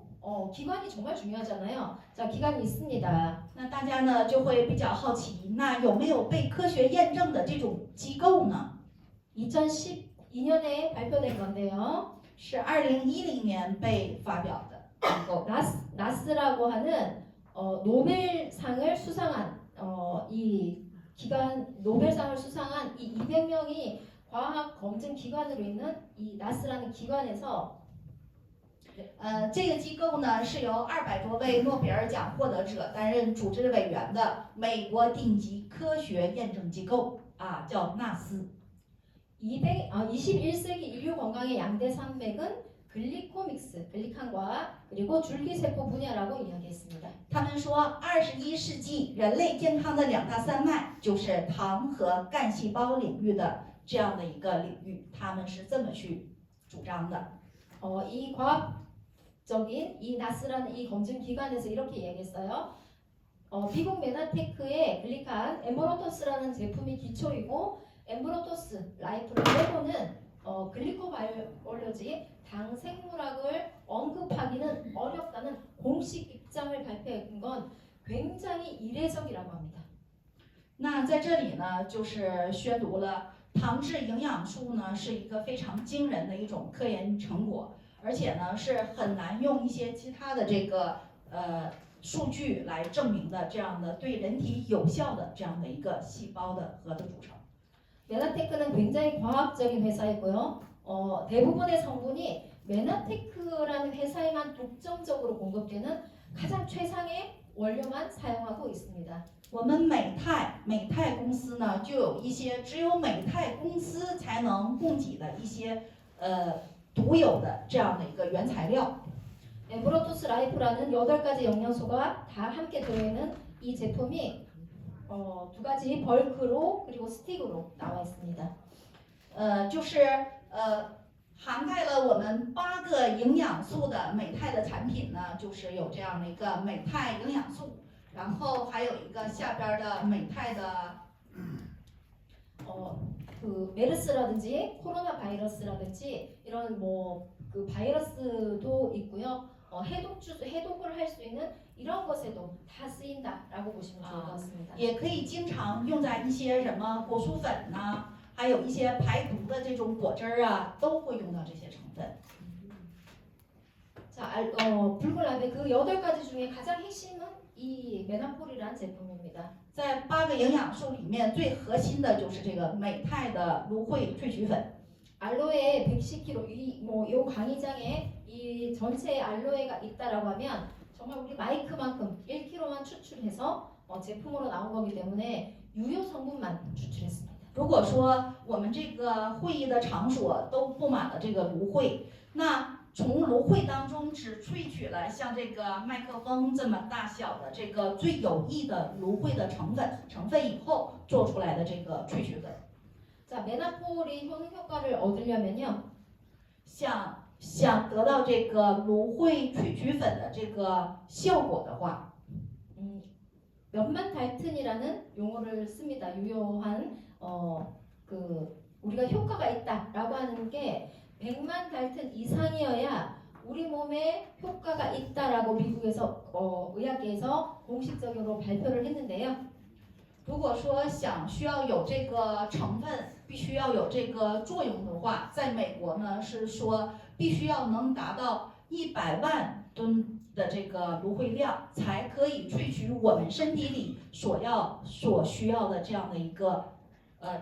기관이 정말 중요하잖아요. 자, 기관이 있습니다. 那大家呢就会比较好奇，那有没有被科学验证的这种机构呢？ 2012년에 발표된 건데요. 是2010年被发表的机构。 나스라고 하는 노벨상을 수상한 이 기관 노벨상을 수상한 이 200명이 과학 검증 기관으로 있는 이 나스라는 기관에서 这个机构呢是由200多位诺贝尔奖获得者担任组织委员的美国顶级科学验证机构啊，叫纳斯。 21세기 인류 건강의 양대 산맥은 글리코믹스, 글리칸과 그리고 줄기세포 분야라고 이야기했습니다. 他们说，21世纪人类健康的2大山脉就是糖和干细胞领域的这样的一个领域，他们是这么去主张的。 이 과학적인 이 나스라는 이 검증 기관에서 이렇게 이야기했어요. 미국 메나테크의 글리칸 엠브로토스라는 제품이 기초이고 엠브로토스 라이프를 빼고는 글리코바이올로지 당 생물학을 언급하기는 어렵다는 공식 입장을 발표한 건 굉장히 이례적이라고 합니다. 那在这里呢，就是宣读了糖质营养素呢是一个非常惊人的一种科研成果，而且呢是很难用一些其他的这个数据来证明的这样的对人体有效的这样的一个细胞的核的组成。 메나테크는 굉장히 과학적인 회사이고요. 대부분의 성분이 메나테크라는 회사에만 독점적으로 공급되는 가장 최상의 원료만 사용하고 있습니다. 我们美泰公司呢，就有一些只有美泰公司才能供给的一些独有的这样的一个原材料。 엠브로토스 라이프라는 8가지 영양소가 다 함께 들어있는 이 제품이 2가지 벌크로 그리고 스틱으로 나와 있습니다. 就是涵盖了我们8个营养素的美泰的产品呢，就是有这样的一个美泰营养素，然后还有一个下边的美泰的 그 메르스라든지 코로나 바이러스라든지 이런 그 바이러스도 있고요. 해독을 할 수 있는 이런 것에도 다 쓰인다라고 보시면 좋을 것 같습니다. 也可以经常用在一些什么果蔬粉呐、还有一些排毒的这种果汁儿啊，都会用到这些成分。 자, 붉은라벨 그 8가지 중에 가장 핵심은 이 메나폴이라는 제품입니다. 在8个营养素里面，最核心的就是这个美泰的芦荟萃取粉。 알로에 110kg 요 강의장에 이 전체 알로에가 있다라고 하면 정말 우리 마이크만큼 1kg만 추출해서 제품으로 나온 거기 때문에 유효 성분만 추출했습니다. 如果说我们这个会议的场所都布满了这个芦荟，那从芦荟当中只萃取了像这个麦克风这么大小的这个最有益的芦荟的成分以后做出来的这个萃取粉。 자, 메나폴이 효과를 얻으려면요. 想得到这个芦荟萃取粉的这个效果的话， 몇만 달튼이라는 용어를 씁니다. 유효한 그 우리가 효과가 있다라고 하는 게 100만 달튼 이상이어야 우리 몸에 효과가 있다라고 미국에서 의학계에서 공식적으로 발표를 했는데요. 如果说需要有这个成分，必须要有这个作用的话，在美国呢是说必须要能达到100万吨的这个芦荟量，才可以萃取我们身体里所需要的这样的一个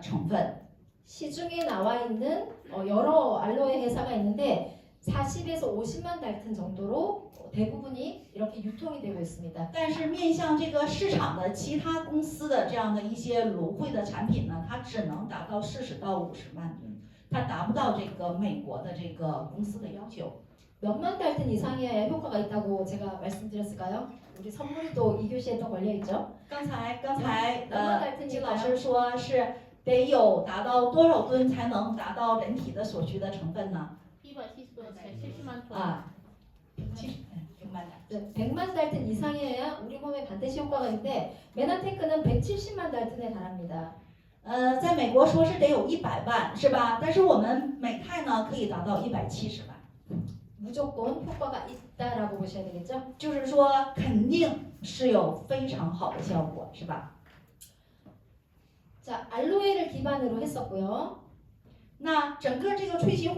成分。 시중에 나와 있는 여러 알로에 회사가 있는데 40에서 50만 달튼 정도로 대부분이 이렇게 유통이 되고 있습니다. 但是面向这个市场的其他公司的这样的一些芦荟的产品呢，它只能达到40到50万吨，它达不到这个美国的这个公司的要求。 몇만 달튼 이상이어야 효과가 있다고 제가 말씀드렸을까요? 우리 선물이 또 2교시에 또 걸려있죠? 刚才金老师说是得有达到多少吨才能达到人体的所需的成分呢？ 170만 톤. 啊，170，明白了。 100만 달튼 이상이어야 우리 몸에 반드시 효과가 있는데 메나테크는 170만 달튼에 달합니다. 在美国说是得有100万，是吧？但是我们美泰呢可以达到170万， 무조건 효과가 있다라고 보셔야 되겠죠? 就是说肯定是有非常好的效果，是吧？ 자, 알로에를 기반으로 했었고요. 那整个这个萃取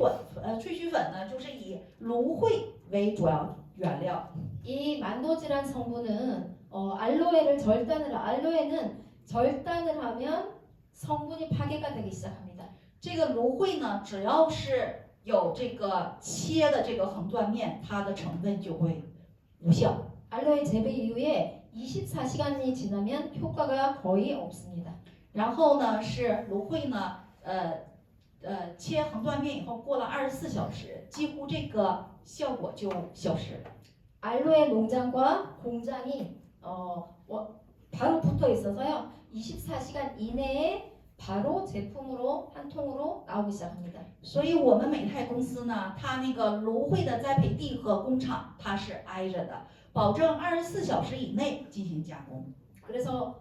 粉呢，就是以芦荟为主要原料。 이 만노질한 성분은 알로에는 절단을 하면 성분이 파괴가 되기 시작합니다. 这个芦荟呢，只要是有这个切的这个横断面，它的成分就会无效。 알로에 재배 이후에 24시간이 지나면 효과가 거의 없습니다. 然后呢，是芦荟呢，切横断面以后，过了24小时，几乎这个效果就消失了。 알로에 농장과 공장이 바로 붙어 있어서요. 24시간 이내에 바로 제품으로 한 통으로 나오기 시작합니다. 所以我们美泰公司呢，它那个芦荟的栽培地和工厂它是挨着的，保证24小时以内进行加工。 그래서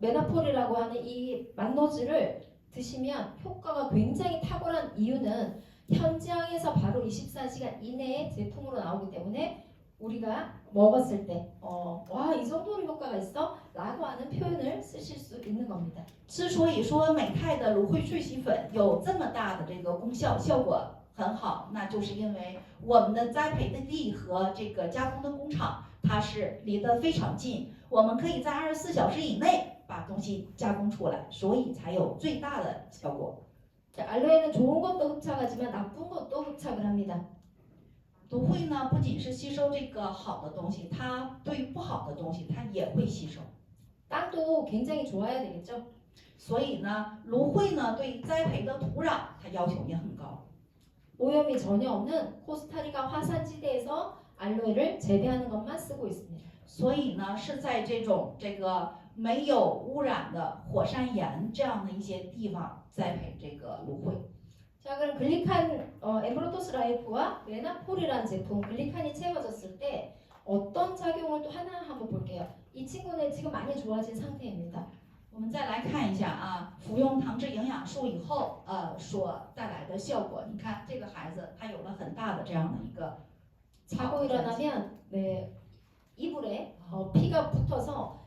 메나폴이라고 하는 이 만노즈를 드시면 효과가 굉장히 탁월한 이유는 현장에서 바로 24시간 이내에 제품으로 나오기 때문에 우리가 먹었을 때 와, 이 정도로 효과가 있어? 라고 하는 표현을 쓰실 수 있는 겁니다. 之所以说美泰的芦荟萃洗粉有这么大的这个功效，效果很好，那就是因为我们的栽培的地和这个加工的工厂它是离得非常近，我们可以在24小时以内把东西加工出来，所以才有最大的效果。 자, 알로에는 좋은 것도 흡착하지만 나쁜 것도 흡착을 합니다. 芦荟呢，不仅是吸收这个好的东西，它对不好的东西它也会吸收。 땅도 굉장히 좋아야 되겠죠? 所以呢，芦荟呢对栽培的土壤它要求也很高。 오염이 전혀 없는 코스타리카 화산지대에서 알로에를 재배하는 것만 쓰고 있습니다. 所以呢，是在这个没有污染的火山岩这样的一些地方栽培这个芦荟。 자, 그럼 글리칸 에브로토스 라이프와 메나폴이라는 제품 글리칸이 채워졌을 때 어떤 작용을 또 하나 한번 볼게요. 이 친구는 지금 많이 좋아진 상태입니다. 我们再来看一下啊，服用糖质营养素以后，所带来的效果。你看这个孩子，他有了很大的这样的一个 자고 일어나면 이불에 피가 붙어서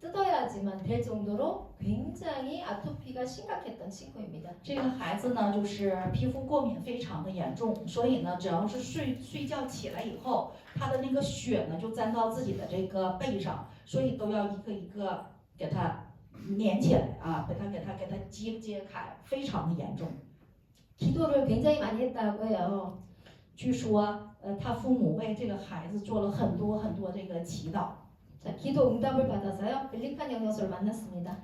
뜯어야지만 될 정도로 굉장히 아토피가 심각했던 친구입니다. 这个孩子呢，就是皮肤过敏非常的严重，所以呢，只要是睡觉起来以后，他的那个血呢就沾到自己的这个背上，所以都要一个一个给他粘起来啊，给他揭开，非常的严重。 기도를 굉장히 많이 했다고 해요. 据说，他父母为这个孩子做了很多这个祈祷。 자, 기도 응답을 받아서요. 글리칸 영양소를 만났습니다.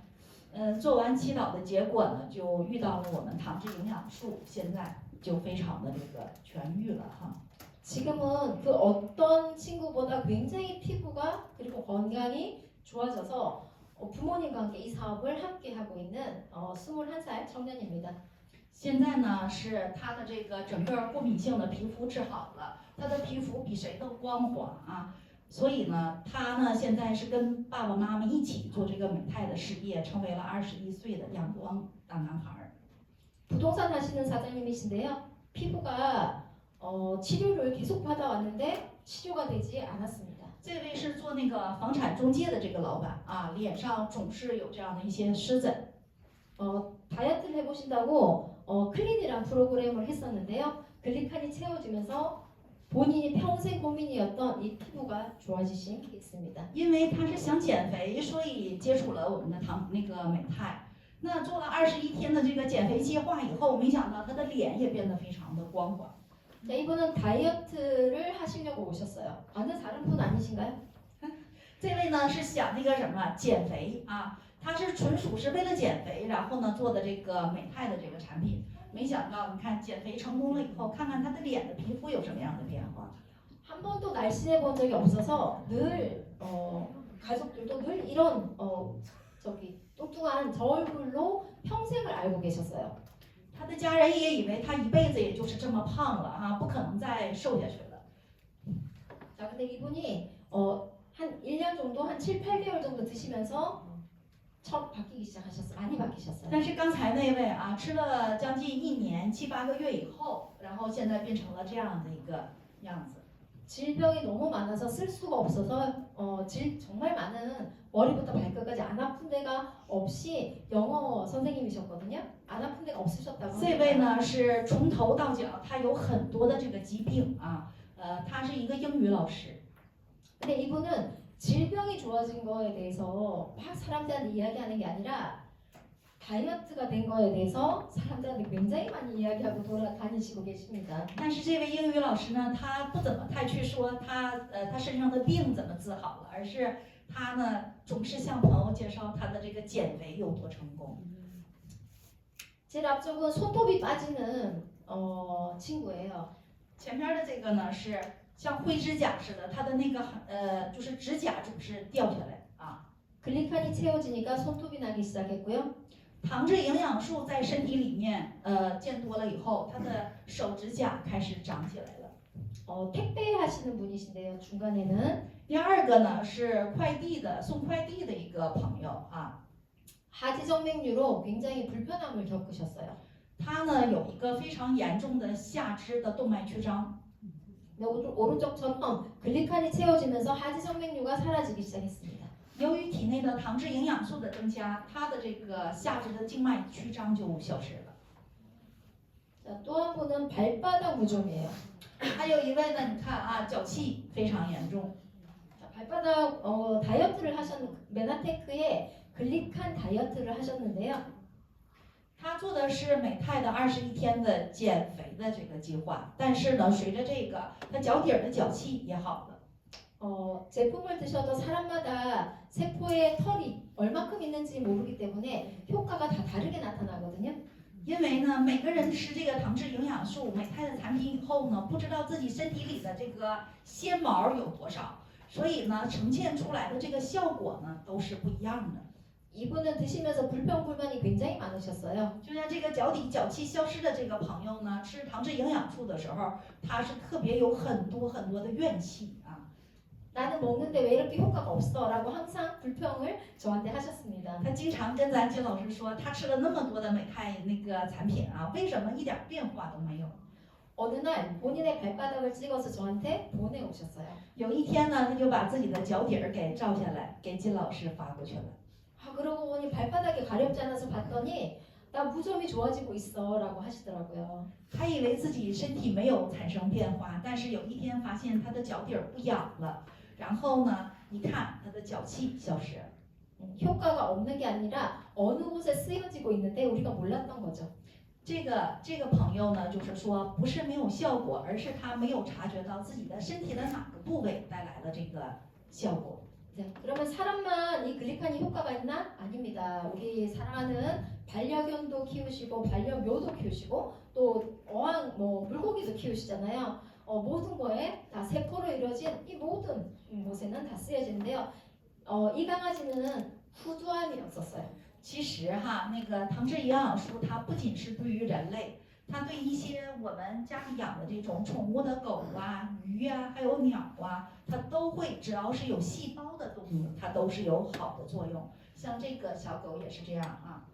做完祈祷的结果呢，就遇到了我们糖质营养素，现在就非常的这个痊愈了哈。 지금은 그 어떤 친구보다 굉장히 피부가 그리고 건강이 좋아져서 부모님과 함께 이 사업을 함께 하고 있는 21살 청년입니다. 现在呢，是他的这个整个过敏性的皮肤治好了，他的皮肤比谁都光滑啊。 所以呢，他呢现在是跟爸爸妈妈一起做这个美泰的事业，成为了21岁的阳光大男孩。 부동산 하시는 사장님이신데요. 피부가 치료를 계속 받아왔는데 치료가 되지 않았습니다. 这位是做那个房产中介的这个老板啊，脸上总是有这样的一些湿疹。 다이어트를 해보신다고 클린이란 프로그램을 했었는데요. 글리칸이 채워지면서 본인이 평생 고민이었던 이 피부가 좋아지신 케이스입니다. 因为他是想减肥，所以接触了我们的那个美泰。那做了21天的这个减肥计划以后，没想到他的脸也变得非常的光滑。 자, 이분은 다이어트를 하시려고 오셨어요. 완전 다른 분 아니신가요? 这位呢是想那个什么减肥啊，他是纯属是为了减肥，然后呢做的这个美泰的这个产品。 没想到，你看减肥成功了以后，看看他的脸的皮肤有什么样的变化。 한 번도 날씬해 본 적이 없어서 늘 가족들도 늘 이런 뚱뚱한 저 얼굴로 평생을 알고 계셨어요. 他的家人也以为他一辈子也就是这么胖了啊，不可能再瘦下去了。 자, 근데 이분이 한 1년 정도, 한 7, 8개월 정도 드시면서 처음 바뀌기 시작하셨어요. 많이 바뀌셨어요. 但是刚才那位啊，吃了将近1年7、8个月以后，然后现在变成了这样的一个样子。 질병이 너무 많아서 쓸 수가 없어서 정말 많은 머리부터 발끝까지 안 아픈 데가 없이 영어 선생님이셨거든요. 안 아픈 데가 없으셨다고 这位 합니다. 呢是从头到脚，他有很多的这个疾病啊，他是一个英语老师。 근데 이분은 질병이 좋아진 거에 대해서 막 사람들한테 이야기하는 게 아니라 다이어트가 된 거에 대해서 사람들한테 굉장히 많이 이야기하고 돌아다니시고 계십니다. 但是这位英语老师呢，他不怎么太去说他身上的病怎么治好了，而是他呢总是向朋友介绍他的这个减肥有多成功。 제일 앞쪽은 손톱이 빠지는 친구예요. 前面的这个呢是像灰指甲似的，他的那个就是指甲总是掉下来啊。 글리칸이 채워지니까 손톱이 나기 시작했고요. 糖质营养素在身体里面见多了以后，他的手指甲开始长起来了。 택배 하시는 분이신데요. 중간에는 第二个呢是送快递的一个朋友啊， 하지정맥류로 굉장히 불편함을 겪으셨어요. 他呢有一个非常严重的下肢的动脉曲张。 근데 오른쪽처럼 글리칸이 채워지면서 하지정맥류가 사라지기 시작했습니다. 由于体内的糖质营养素的增加，他的这个下肢的静脉曲张就消失了。 자, 또 한 분은 발바닥 무좀이에요. 还有一位呢，你看啊，脚气非常严重。 자, 발바닥 다이어트를 메나테크의 글리칸 다이어트를 하셨는데요. 他做的是美泰的21天的减肥的这个计划，但是呢，随着这个，他脚底儿的脚气也好了。 제품을 드셔도 사람마다 세포의 털이 얼마큼 있는지 모르기 때문에 효과가 다 다르게 나타나거든요. 因为呢，每个人吃这个糖质营养素美泰的产品以后呢，不知道自己身体里的这个纤毛有多少，所以呢，呈现出来的这个效果呢都是不一样的。 이분은 드시면서 불평불만이 굉장히 많으셨어요. 就像这个脚底脚气消失的这个朋友呢，吃糖质营养素的时候，他是特别有很多的怨气啊。 나는 먹는데 왜 이렇게 효과가 없어? 라고 항상 불평을 저한테 하셨습니다. 他经常跟咱金老师说，他吃了那么多的美泰那个产品啊，为什么一点变化都没有？ 어느 날 본인의 발바닥을 찍어서 저한테 보내오셨어요. 有一天呢，他就把自己的脚底儿给照下来，给金老师发过去了。 그러고 보니 발바닥이 가렵지 않아서 봤더니 나 무좀이 좋아지고 있어 라고 하시더라고요. 他以为自己身体没有产生变化，但是有一天发现他的脚底儿不痒了，然后呢，一看他的脚气消失了。 효과가 없는 게 아니라 어느 곳에 쓰여지고 있는데 우리가 몰랐던 거죠. 这个朋友呢，就是说不是没有效果，而是他没有察觉到自己的身体的哪个部位带来了这个效果。 네, 그러면 사람만 이 글리칸이 효과가 있나? 아닙니다. 우리 사랑하는 반려견도 키우시고 반려묘도 키우시고 또 어항 물고기도 키우시잖아요. 모든 거에 다 세포로 이루어진 이 모든 곳에는 다 쓰여지는데요. 이 강아지는 후두암이 없었어요. 其实哈，那个糖质营养素它不仅是对于人类，它对一些我们家里养的这种宠物的狗啊、鱼啊，还有鸟啊，它都会，只要是有细胞的动物，它都是有好的作用。像这个小狗也是这样啊。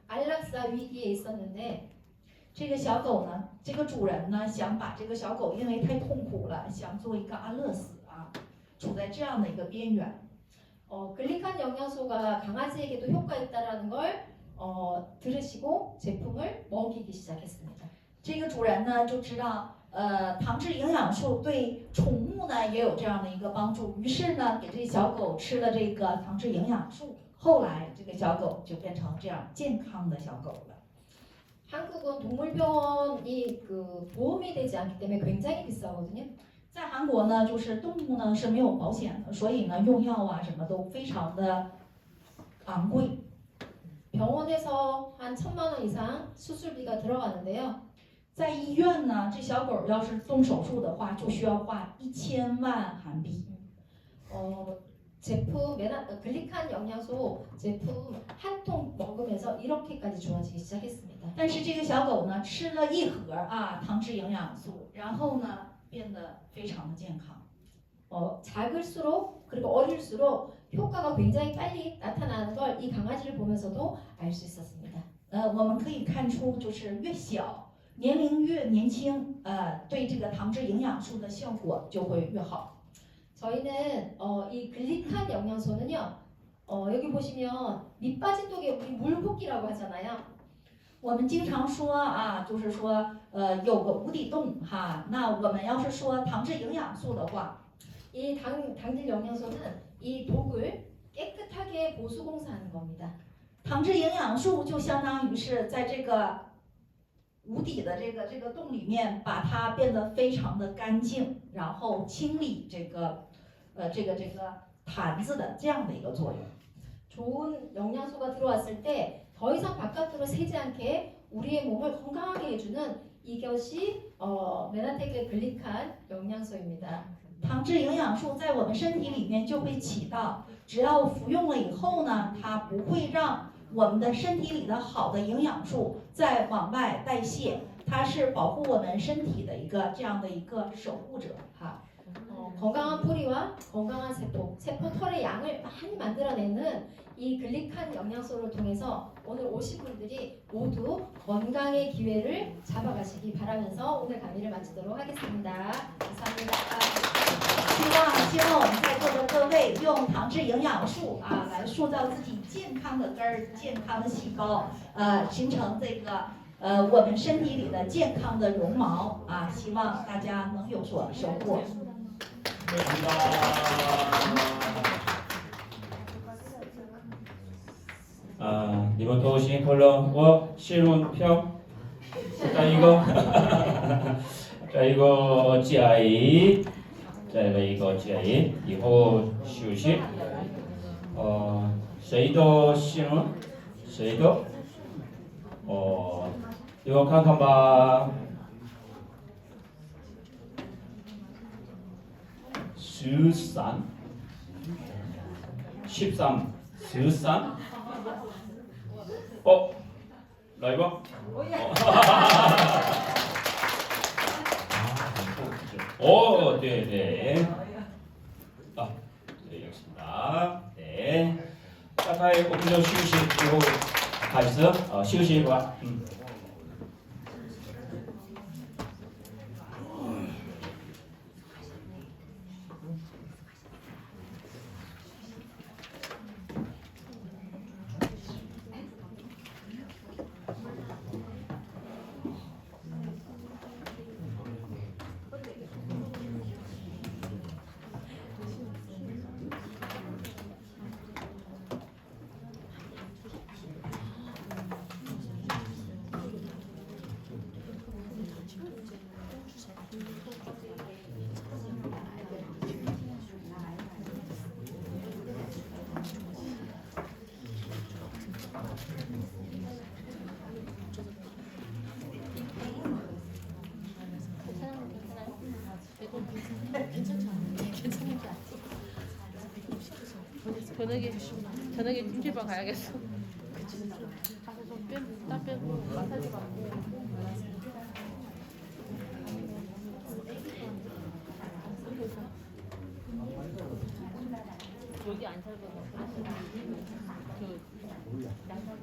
안락사 위기에 있었는데 这个小狗呢，这个主人呢想把这个小狗因为太痛苦了，想做一个安乐死啊，处在这样的一个边缘。 글리칸 영양소가 강아지에게도 효과 있다라는 걸 들으시고 제품을 먹이기 시작했습니다. 这个主人呢就知道，糖质营养素对宠物呢也有这样的一个帮助，于是呢给这小狗吃了这个糖质营养素，后来这个小狗就变成这样健康的小狗了。 한국은 동물병원이 보험이 되지 않기 때문에 굉장히 비싸거든요. 在韩国呢，就是动物呢是没有保险的，所以呢用药啊什么都非常的昂贵。 병원에서 한 1,000만 원 이상 수술비가 들어가는데요. 在医院呢，这小狗要是动手术的话，就需要花1000万韩币。 제품 글리칸 영양소 제품 한 통 먹으면서 이렇게까지 좋아지기 시작했습니다. 但是这个小狗呢，吃了1盒啊糖质营养素，然后呢变得非常的健康。 작을수록 그리고 어릴수록 효과가 굉장히 빨리 나타나는 걸 이 강아지를 보면서도 알 수 있었습니다. 我们可以看出，就是越小，年龄越年轻，对这个糖质营养素的效果就会越好。 저희는 이 글리칸 영양소는요. 여기 보시면 밑 빠진 독에 우리 물붓기라고 하잖아요. 我们经常说啊，就是说，有个无底洞哈。那我们要是说糖质营养素的话， 이 당질 영양소는 이 독을 깨끗하게 보수공사하는 겁니다. 糖质营养素就相当于是在这个无底的这个洞里面，把它变得非常的干净，然后清理这个坛子的这样的一个作用。 좋은 영양소가 들어왔을 때 더 이상 바깥으로 새지 않게 우리의 몸을 건강하게 해주는 이것이 메나테크 글리칸 영양소입니다. 糖质营养素在我们身体里面就会起到，只要服用了以后呢，它不会让我们的身体里的好的营养素再往外代谢，它是保护我们身体的一个这样的一个守护者哈。 건강한 뿌리와 건강한 세포 털의 양을 많이 만들어내는 이 글리칸 영양소를 통해서 오늘 오신 분들이 모두 건강의 기회를 잡아가시기 바라면서 오늘 강의를 마치도록 하겠습니다. 감사합니다. 希望我们在座的各位用糖质营养素啊来塑造自己健康的根儿、健康的细胞，形成这个我们身体里的健康的绒毛啊，希望大家能有所收获。 이번 또 오신 컬러와 실온 평. 자 이거 자 이거 GI 자 이거 GI 以后休息谁都行谁都一会看看吧。 13 13 13 라이브? 네네. 네, 여기입니다. 네. 잠깐 오픈전 쉬우시고 가있어? 쉬우시고 와. 저녁에 찜질방 가야겠어. 땀 빼고 마사지 받고. 여기 안 살고 그 양상이